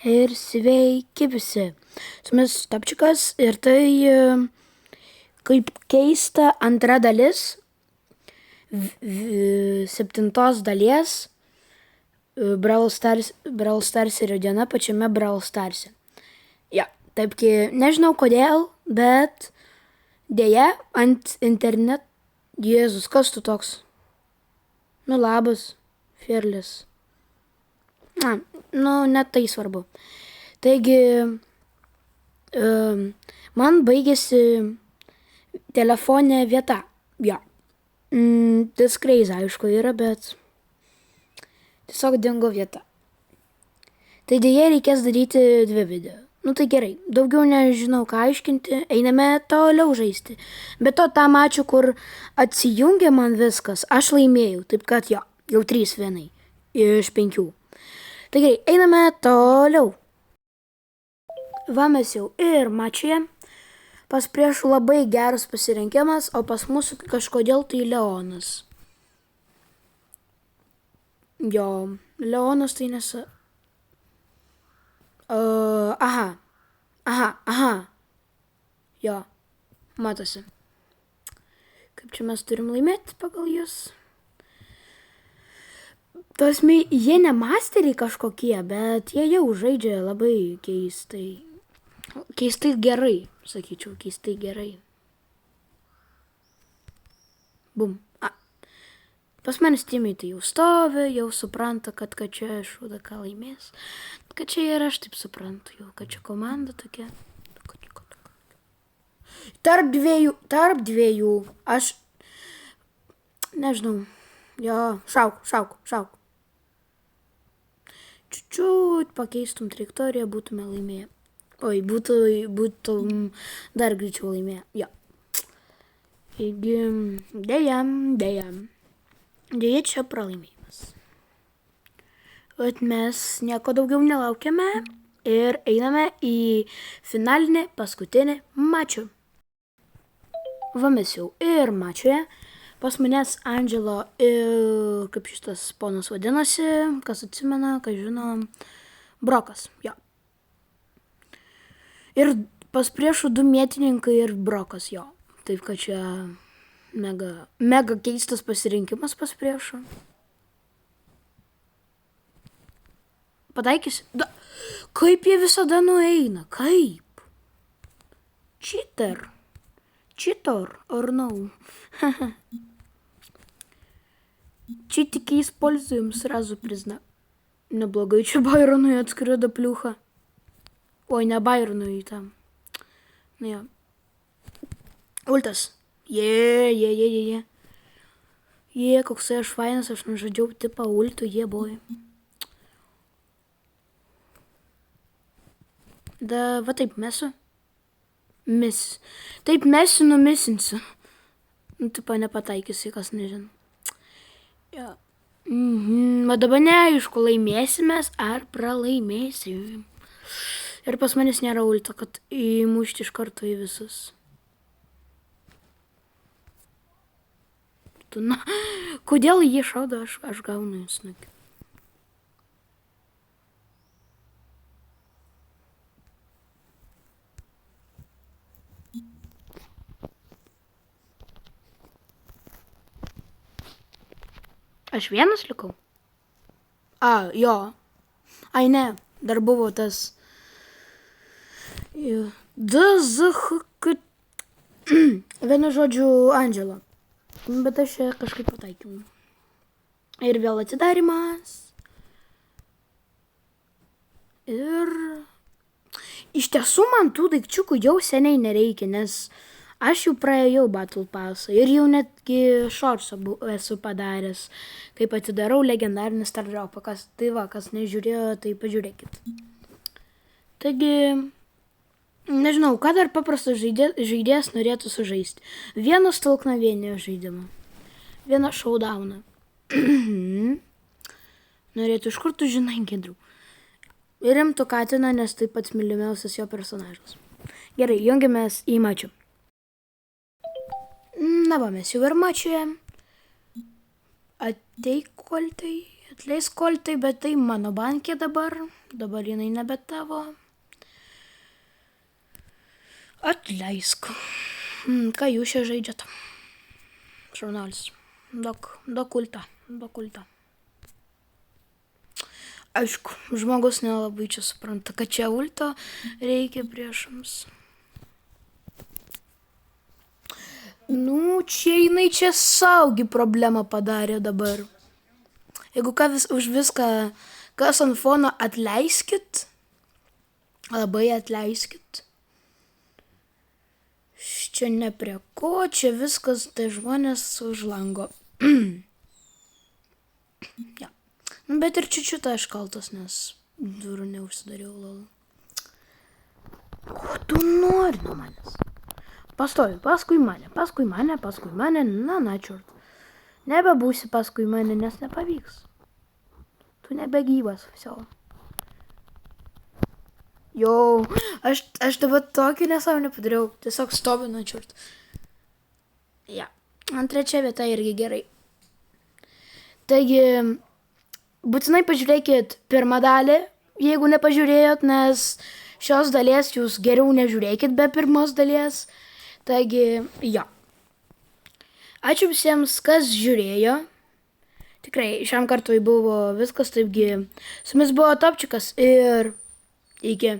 Ir sveiki visi. Su jumis Topčikas ir tai kaip keista antra dalis 7 dalies Brawl Starserio diena pačiame Brawl Starse. Ja, taipgi nežinau kodėl, bet dėja ant internet... Jėzus, kas tu toks? Nu labas, Firlis. Net tai svarbu. Taigi, man baigėsi telefonė vieta. Ja. Discraze, aišku, yra, bet tiesiog dingo vieta. Tai dėja reikės daryti 2 video. Nu tai gerai, daugiau nežinau ką aiškinti, einame toliau žaisti. Bet to tam ačiū, kur atsijungė man viskas, aš laimėjau, taip kad jo, jau 3 vienai iš 5. Tai gerai, einame toliau. Va mes jau ir mačioje. Pas priešų labai geras pasirinkimas, o pas mūsų kažkodėl tai Leonas. Jo, Leonas tai nesa... Aha. Jo, matosi. Kaip čia mes turim laimėti pagal jūs? Jie ne masteriai kažkokie, bet jie jau žaidžia labai keistai. Keistai gerai, sakyčiau, keistai gerai. Bum. Pas manęs timiai tai jau stovi, jau supranta, kad čia šūdaka laimės. Kad čia ir aš taip suprantu jau, kad čia komanda tokia. Tarp dviejų, aš nežinau, jo, šauk. Čiučiut pakeistum trajektoriją, būtume laimėję. Oi, būtum dar greičiau laimėję, jo. Taigi, dėja. Dėja čia pralaimėjimas. Bet mes nieko daugiau nelaukiame ir einame į finalinį paskutinį mačą. Va mes jau ir mačioje. Pas manęs Angelo ir kaip šitas ponas vadinasi, kas atsimena, kas žino, Brokas, jo. Ir pas priešų 2 mėtininkai ir Brokas, jo. Taip kad čia mega keistas pasirinkimas pas priešą. Pataikysi? Kaip jie visada nueina? Kaip? Cheater or no? Читики используем, сразу признаю. Неблаго, еще Байрону отскрыла плюха. Ой, не Байрону и там. Ну я. Ultas. Jie, koks aš fainas, aš nužadžiau tipą ultų, jie buvai. Da, va taip mesiu. Taip mesiu, numisinsiu. Nu, tipo nepataikysi, kas nežinau. Ja. O dabar neaišku, laimėsimės ar pralaimėsim. Ir pas manęs nėra ulto, kad įmušti iš karto į visus. Na, kodėl jie šaudo, aš gaunu į snukį. Aš vienas likau? Jo. Ai ne, dar buvo tas... Vienu žodžiu Angelo. Bet aš čia kažkaip pataikiau. Ir vėl atidarimas. Ir... Iš tiesų man tų daikčiukų jau seniai nereikia, nes aš jau praėjau Battle Passą. Ir jau netgi shortsą esu padaręs, kaip atidarau legendarinį Star Dropą. Tai va, kas nežiūrėjo, tai pažiūrėkit. Taigi... Nežinau, ką dar paprastas žaidėjas norėtų sužaisti. Vieną stalknavienio žaidimą. Vieną showdowną. Norėtų, iš kur tu žinai, Gedriau? Ir rimtų Katiną, nes tai pats mylimiausias jo personažas. Gerai, jungiamės į mačių. Na va, mes jau ir mačioje. Ateik, Koltai, Atleisk koltai, bet tai mano bankė dabar. Dabar jinai nebe tavo. Atleisk. Ką jūs čia žaidžiat? Šaunuolis. Duok kultą. Aišku, žmogus nelabai čia supranta, kad čia ulto reikia priešams. Nu, jinai čia saugi problemą padarė dabar. Jeigu už viską, kas ant fono, atleiskit. Labai atleiskit. Čia ne prie ko, čia viskas, tai žmonės už lango. Ja. Bet ir čiučiutą aš kaltas, nes durų neužsidariau, lol. Ko tu nori nuo manęs? Pastovi, paskui mane, na, čiurt. Nebebūsi paskui mane, nes nepavyks. Tu nebegyvas, viso. Jau, aš dabar tokį nesąmonę padariau, tiesiog stoviu, na, čiurt. Ja, trečia vieta irgi gerai. Taigi, būtinai pažiūrėkit pirmą dalį, jeigu nepažiūrėjot, nes šios dalies jūs geriau nežiūrėkit be pirmos dalies. Taigi, jo. Ačiū visiems, kas žiūrėjo. Tikrai, šiam kartui buvo viskas, taipgi, su jumis buvo Topčikas ir iki.